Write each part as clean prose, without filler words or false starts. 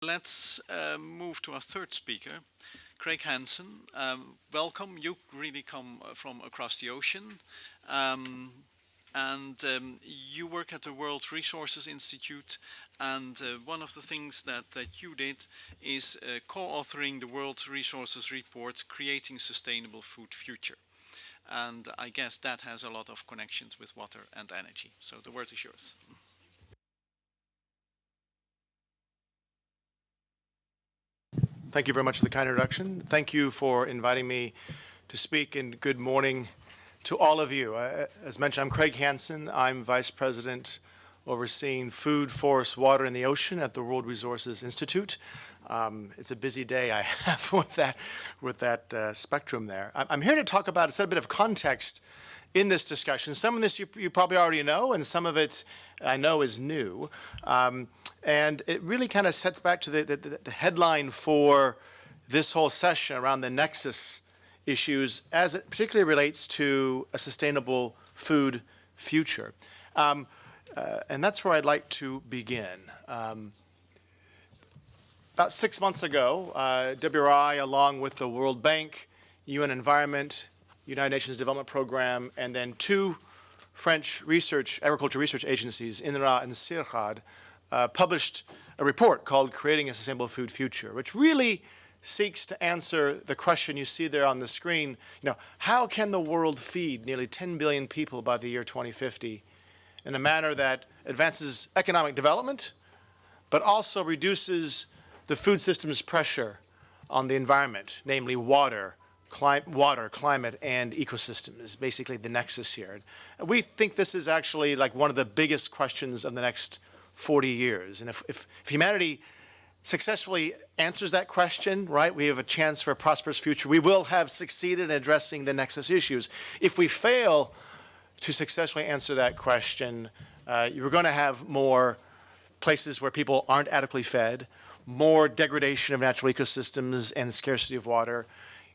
Let's move to our third speaker, Craig Hanson. Welcome. You really come from across the ocean. You work at the World Resources Institute, and one of the things that you did is co-authoring the World Resources report, Creating Sustainable Food Future. And I guess that has a lot of connections with water and energy. So the word is yours. Thank you very much for the kind introduction. Thank you for inviting me to speak, and good morning to all of you. As mentioned, I'm Craig Hanson. I'm Vice President overseeing food, forest, water, and the ocean at the World Resources Institute. It's a busy day I have with that spectrum there. I'm here to talk about, set a bit of context in this discussion. Some of this you probably already know, and some of it I know is new. And it really kind of sets back to the headline for this whole session around the nexus issues as it particularly relates to a sustainable food future. And that's where I'd like to begin. About 6 months ago, WRI, along with the World Bank, UN Environment, United Nations Development Program, and then 2 French agriculture research agencies, INRA and CIRCAD, published a report called Creating a Sustainable Food Future, which really seeks to answer the question you see there on the screen. How can the world feed nearly 10 billion people by the year 2050 in a manner that advances economic development, but also reduces the food system's pressure on the environment, namely water, climate, and ecosystems is basically the nexus here. And we think this is actually like one of the biggest questions of the next 40 years. And if humanity successfully answers that question, right, we have a chance for a prosperous future. We will have succeeded in addressing the nexus issues. If we fail to successfully answer that question, you're going to have more places where people aren't adequately fed, more degradation of natural ecosystems and scarcity of water,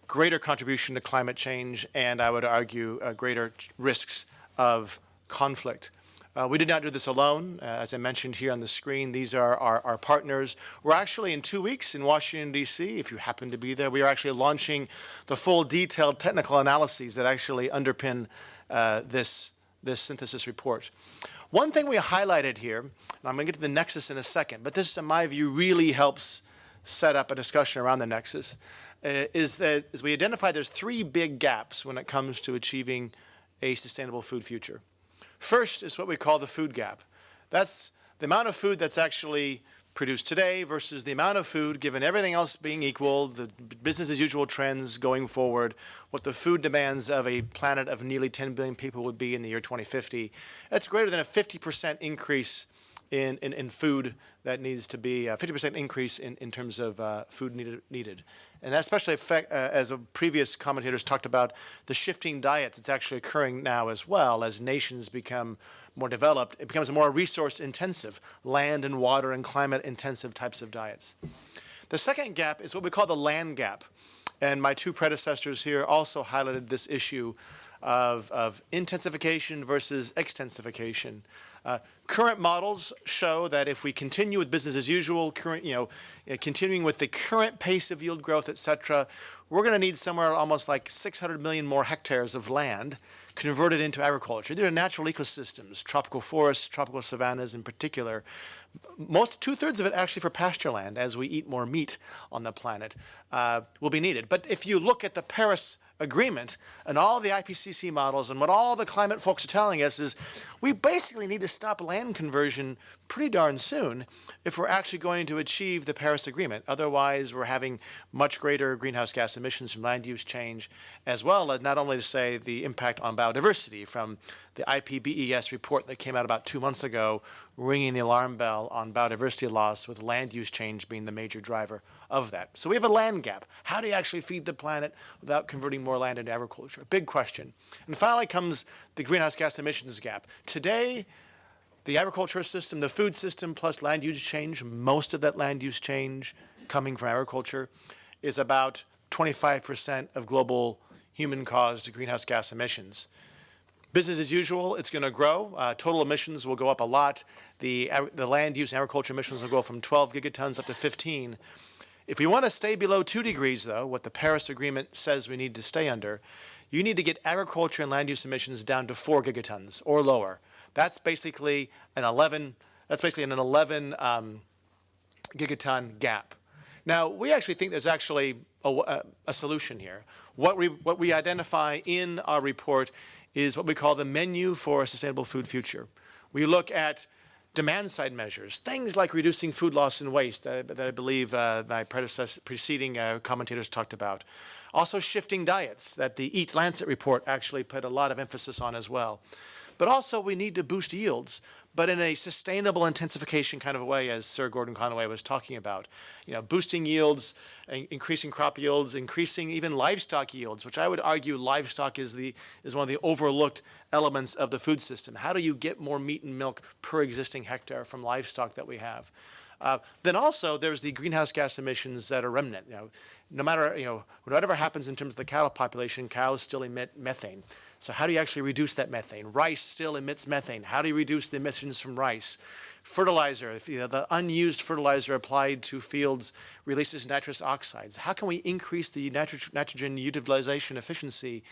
greater contribution to climate change, and I would argue greater risks of conflict. We did not do this alone. As I mentioned here on the screen, these are our partners. We're actually in 2 weeks in Washington, D.C. If you happen to be there, we are actually launching the full detailed technical analyses that actually underpin this synthesis report. One thing we highlighted here, and I'm going to get to the nexus in a second, but this, in my view, really helps set up a discussion around the nexus, is that as we identify there's 3 big gaps when it comes to achieving a sustainable food future. First is what we call the food gap. That's the amount of food that's actually produced today versus the amount of food, given everything else being equal, the business as usual trends going forward, what the food demands of a planet of nearly 10 billion people would be in the year 2050. That's greater than a 50% increase in food that needs to be, a 50% increase in terms of food needed. And that especially as previous commentators talked about, the shifting diets that's actually occurring now as well as nations become more developed. It becomes a more resource intensive, land and water and climate intensive types of diets. The second gap is what we call the land gap. And my 2 predecessors here also highlighted this issue of intensification versus extensification. Current models show that if we continue with business as usual, continuing with the current pace of yield growth, et cetera, we're going to need somewhere almost like 600 million more hectares of land converted into agriculture. These are natural ecosystems, tropical forests, tropical savannas in particular. 2/3 of it actually for pasture land, as we eat more meat on the planet, will be needed. But if you look at the Paris Agreement and all the IPCC models and what all the climate folks are telling us is we basically need to stop land conversion pretty darn soon if we're actually going to achieve the Paris Agreement. Otherwise, we're having much greater greenhouse gas emissions from land use change, as well as not only to say the impact on biodiversity from the IPBES report that came out about 2 months ago, ringing the alarm bell on biodiversity loss, with land use change being the major driver of that. So we have a land gap. How do you actually feed the planet without converting more land into agriculture? Big question. And finally comes the greenhouse gas emissions gap. Today, the agriculture system, the food system, plus land use change, most of that land use change coming from agriculture, is about 25% of global human-caused greenhouse gas emissions. Business as usual, it's going to grow. Total emissions will go up a lot. The land use and agriculture emissions will go from 12 gigatons up to 15. If we want to stay below 2 degrees, though, what the Paris Agreement says we need to stay under, you need to get agriculture and land use emissions down to 4 gigatons or lower. That's basically an 11 gigaton gap. Now, we actually think there's actually a solution here. What we identify in our report is what we call the menu for a sustainable food future. We look at demand-side measures, things like reducing food loss and waste that I believe my preceding commentators talked about. Also shifting diets that the Eat Lancet report actually put a lot of emphasis on as well. But also we need to boost yields, but in a sustainable intensification kind of a way, as Sir Gordon Conway was talking about. You know, boosting yields, increasing crop yields, increasing even livestock yields, which I would argue livestock is one of the overlooked elements of the food system. How do you get more meat and milk per existing hectare from livestock that we have? Then also there's the greenhouse gas emissions that are remnant. No matter, whatever happens in terms of the cattle population, cows still emit methane. So how do you actually reduce that methane? Rice still emits methane. How do you reduce the emissions from rice? Fertilizer, the unused fertilizer applied to fields releases nitrous oxides. How can we increase the nitrogen utilization efficiency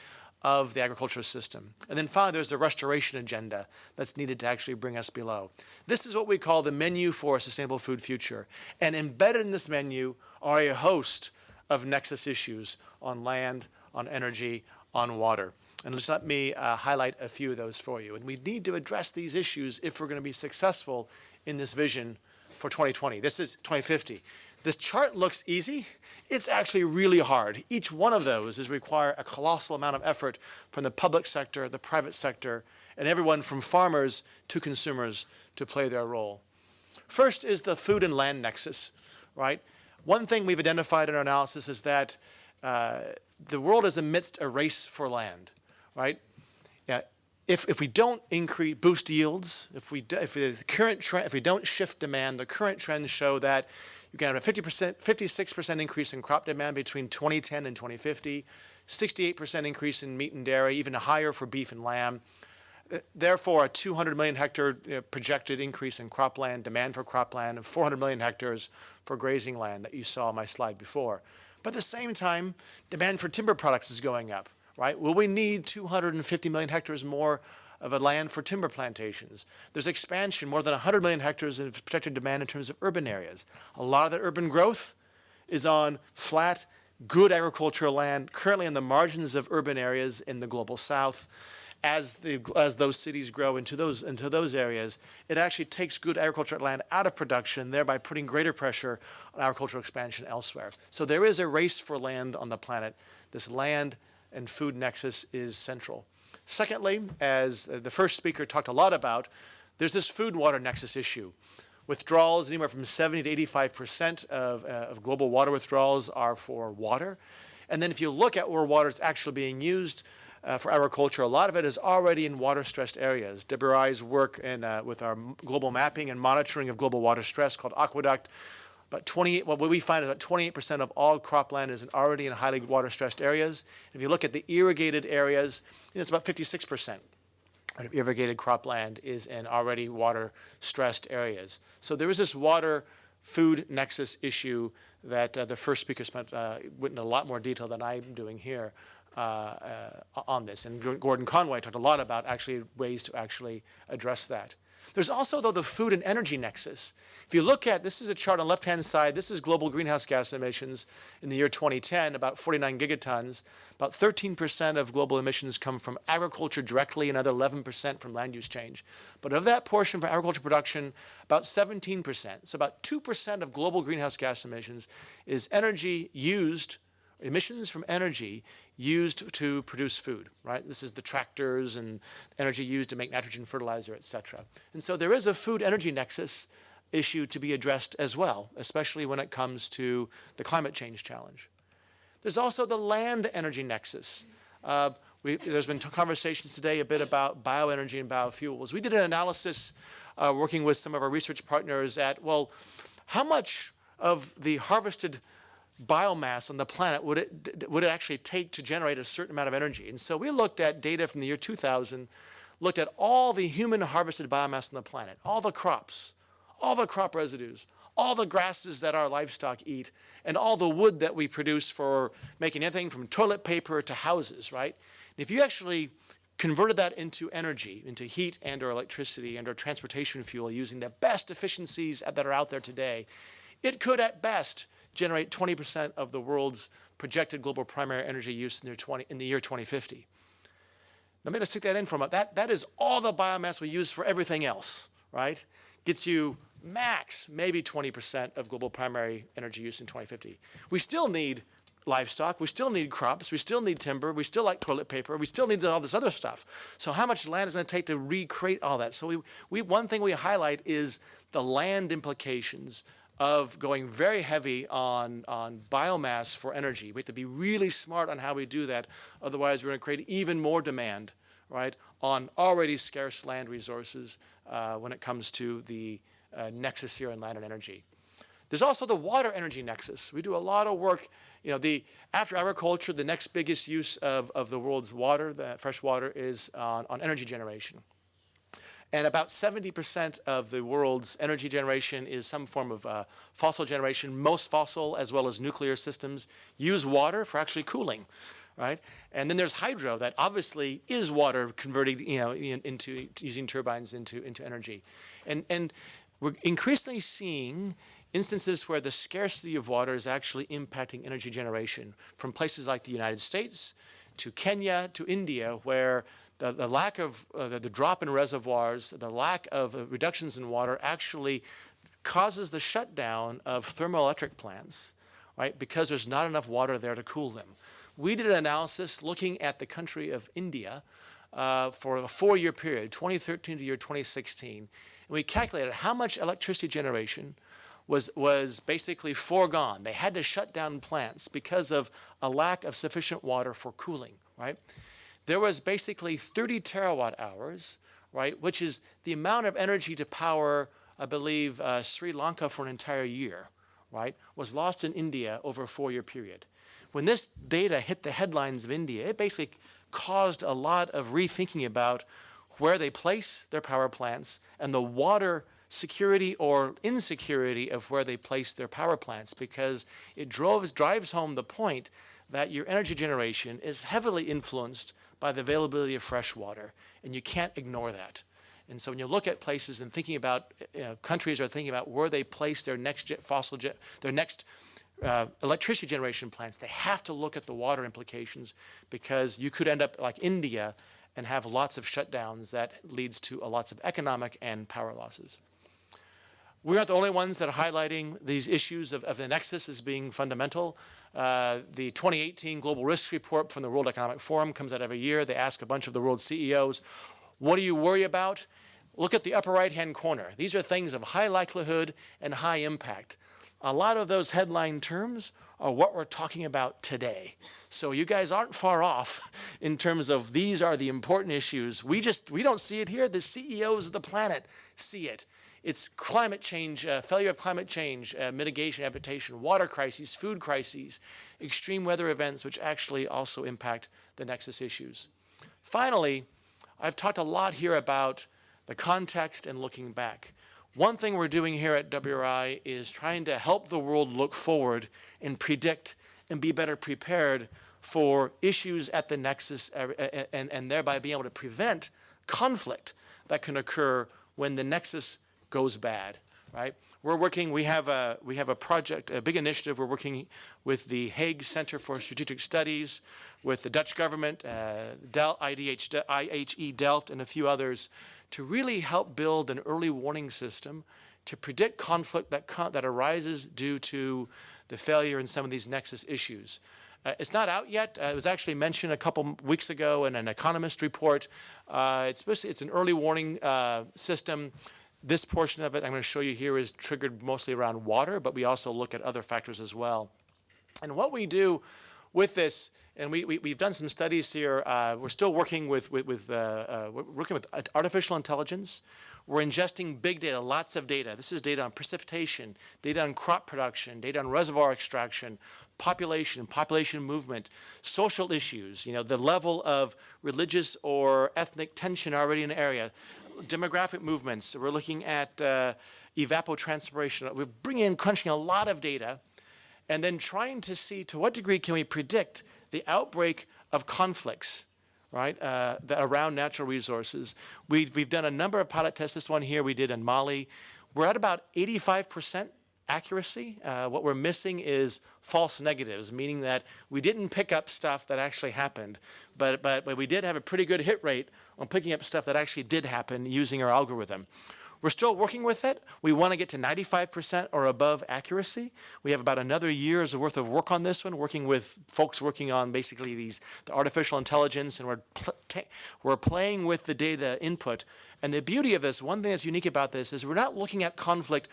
of the agricultural system? And then finally, there's the restoration agenda that's needed to actually bring us below. This is what we call the menu for a sustainable food future. And embedded in this menu are a host of nexus issues on land, on energy, on water. And just let me highlight a few of those for you. And we need to address these issues if we're going to be successful in this vision for 2020. This is 2050. This chart looks easy. It's actually really hard. Each one of those require a colossal amount of effort from the public sector, the private sector, and everyone from farmers to consumers to play their role. First is the food and land nexus, right? One thing we've identified in our analysis is that the world is amidst a race for land. Right? Yeah. If we don't boost yields, if we don't shift demand, the current trends show that you can have a 56% increase in crop demand between 2010 and 2050, 68% increase in meat and dairy, even higher for beef and lamb. Therefore, a 200 million hectare projected increase in cropland, demand for cropland, and 400 million hectares for grazing land that you saw on my slide before. But at the same time, demand for timber products is going up. Right? Will we need 250 million hectares more of a land for timber plantations? There's expansion, more than 100 million hectares in projected demand in terms of urban areas. A lot of that urban growth is on flat, good agricultural land, currently on the margins of urban areas in the global south. As those cities grow into those areas, it actually takes good agricultural land out of production, thereby putting greater pressure on agricultural expansion elsewhere. So there is a race for land on the planet. This land and food nexus is central. Secondly, as the first speaker talked a lot about, there's this food-water nexus issue. Withdrawals, anywhere from 70 to 85% of global water withdrawals are for water. And then if you look at where water is actually being used for agriculture, a lot of it is already in water-stressed areas. WRI's work with our global mapping and monitoring of global water stress called Aqueduct, what we find is that 28% of all cropland is already in highly water-stressed areas. If you look at the irrigated areas, it's about 56% of irrigated cropland is in already water-stressed areas. So there is this water-food nexus issue that the first speaker went into a lot more detail than I'm doing here on this. And Gordon Conway talked a lot about actually ways to actually address that. There's also, though, the food and energy nexus. If you look at, this is a chart on the left-hand side, this is global greenhouse gas emissions in the year 2010, about 49 gigatons. About 13% of global emissions come from agriculture directly, another 11% from land use change. But of that portion from agriculture production, about 17%, so about 2% of global greenhouse gas emissions is energy used, emissions from energy used to produce food, right? This is the tractors and energy used to make nitrogen fertilizer, et cetera. And so there is a food energy nexus issue to be addressed as well, especially when it comes to the climate change challenge. There's also the land energy nexus. There's been conversations today a bit about bioenergy and biofuels. We did an analysis working with some of our research partners at, well, how much of the harvested biomass on the planet would it actually take to generate a certain amount of energy? And so we looked at data from the year 2000, looked at all the human harvested biomass on the planet, all the crops, all the crop residues, all the grasses that our livestock eat, and all the wood that we produce for making anything from toilet paper to houses, right? And if you actually converted that into energy, into heat and or electricity and or transportation fuel using the best efficiencies that are out there today, it could at best generate 20% of the world's projected global primary energy use in the year 2050. Let me just stick that in for a moment. That is all the biomass we use for everything else, right? Gets you max maybe 20% of global primary energy use in 2050. We still need livestock, we still need crops, we still need timber, we still like toilet paper, we still need all this other stuff. So how much land is it going to take to recreate all that? So one thing we highlight is the land implications of going very heavy on biomass for energy. We have to be really smart on how we do that. Otherwise, we're going to create even more demand, right, on already scarce land resources when it comes to the nexus here in land and energy. There's also the water energy nexus. We do a lot of work. You know, after agriculture, the next biggest use of the world's water, the fresh water, is on energy generation. And about 70% of the world's energy generation is some form of fossil generation. Most fossil, as well as nuclear systems, use water for actually cooling, right? And then there's hydro that obviously is water converted, you know, into using turbines into energy. And we're increasingly seeing instances where the scarcity of water is actually impacting energy generation, from places like the United States to Kenya to India, where the lack of the drop in reservoirs, the lack of reductions in water actually causes the shutdown of thermoelectric plants, right? Because there's not enough water there to cool them. We did an analysis looking at the country of India for a 4-year period, 2013 to year 2016. And we calculated how much electricity generation was basically foregone. They had to shut down plants because of a lack of sufficient water for cooling, right? There was basically 30 terawatt hours, right, which is the amount of energy to power, I believe, Sri Lanka for an entire year, right, was lost in India over a 4-year period. When this data hit the headlines of India, it basically caused a lot of rethinking about where they place their power plants and the water security or insecurity of where they place their power plants, because it drives home the point that your energy generation is heavily influenced by the availability of fresh water, and you can't ignore that. And so when you look at places and thinking about, countries are thinking about where they place their next electricity generation plants, they have to look at the water implications, because you could end up like India and have lots of shutdowns that leads to lots of economic and power losses. We're not the only ones that are highlighting these issues of the nexus as being fundamental. The 2018 Global Risk Report from the World Economic Forum comes out every year. They ask a bunch of the world's CEOs, what do you worry about? Look at the upper right-hand corner. These are things of high likelihood and high impact. A lot of those headline terms are what we're talking about today. So you guys aren't far off in terms of these are the important issues. We don't see it here. The CEOs of the planet see it. It's climate change, failure of climate change, mitigation, adaptation, water crises, food crises, extreme weather events, which actually also impact the nexus issues. Finally, I've talked a lot here about the context and looking back. One thing we're doing here at WRI is trying to help the world look forward and predict and be better prepared for issues at the nexus and thereby being able to prevent conflict that can occur when the nexus goes bad, right? We have a project, a big initiative. We're working with the Hague Center for Strategic Studies, with the Dutch government, IHE Delft, and a few others, to really help build an early warning system to predict conflict that arises due to the failure in some of these nexus issues. It's not out yet. It was actually mentioned a couple weeks ago in an Economist report. It's an early warning system. This portion of it I'm going to show you here is triggered mostly around water, but we also look at other factors as well. And what we do with this, and we've done some studies here. We're still working with artificial intelligence. We're ingesting big data, lots of data. This is data on precipitation, data on crop production, data on reservoir extraction, population movement, social issues, the level of religious or ethnic tension already in the area, demographic movements. We're looking at evapotranspiration. We're crunching a lot of data, and then trying to see to what degree can we predict the outbreak of conflicts, right, around natural resources. We've done a number of pilot tests. This one here we did in Mali. We're at about 85% accuracy. What we're missing is false negatives, meaning that we didn't pick up stuff that actually happened, but we did have a pretty good hit rate on picking up stuff that actually did happen using our algorithm. We're still working with it. We want to get to 95% or above accuracy. We have about another year's worth of work on this one, working with folks working on basically the artificial intelligence, and we're playing with the data input. And the beauty of this, one thing that's unique about this, is we're not looking at conflict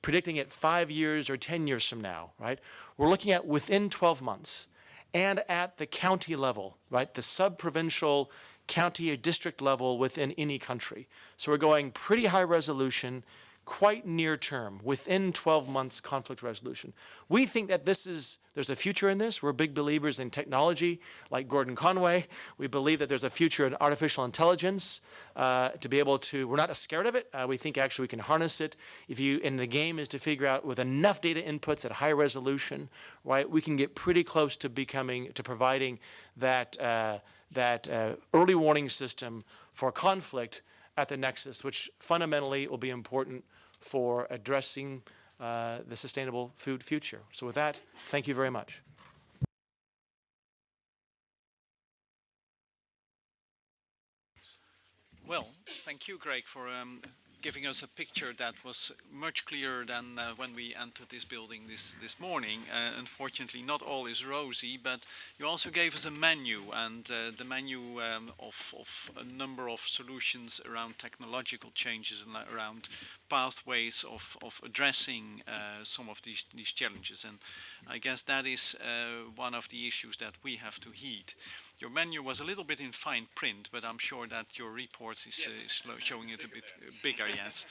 predicting it 5 years or 10 years from now, right? We're looking at within 12 months and at the county level, right? The sub-provincial county or district level within any country. So we're going pretty high resolution, quite near term, within 12 months conflict resolution. We think that there's a future in this. We're big believers in technology, like Gordon Conway. We believe that there's a future in artificial intelligence to be able to, we're not scared of it. We think actually we can harness it. And the game is to figure out with enough data inputs at high resolution, right, we can get pretty close to providing that early warning system for conflict at the nexus, which fundamentally will be important for addressing the sustainable food future. So with that, thank you very much. Well, thank you, Greg, for giving us a picture that was much clearer than when we entered this building this morning. Unfortunately, not all is rosy, but you also gave us a menu, and the menu of a number of solutions around technological changes and around pathways of addressing some of these challenges. And I guess that is one of the issues that we have to heed. Your menu was a little bit in fine print, but I'm sure that your report is showing it a bit bigger, yes.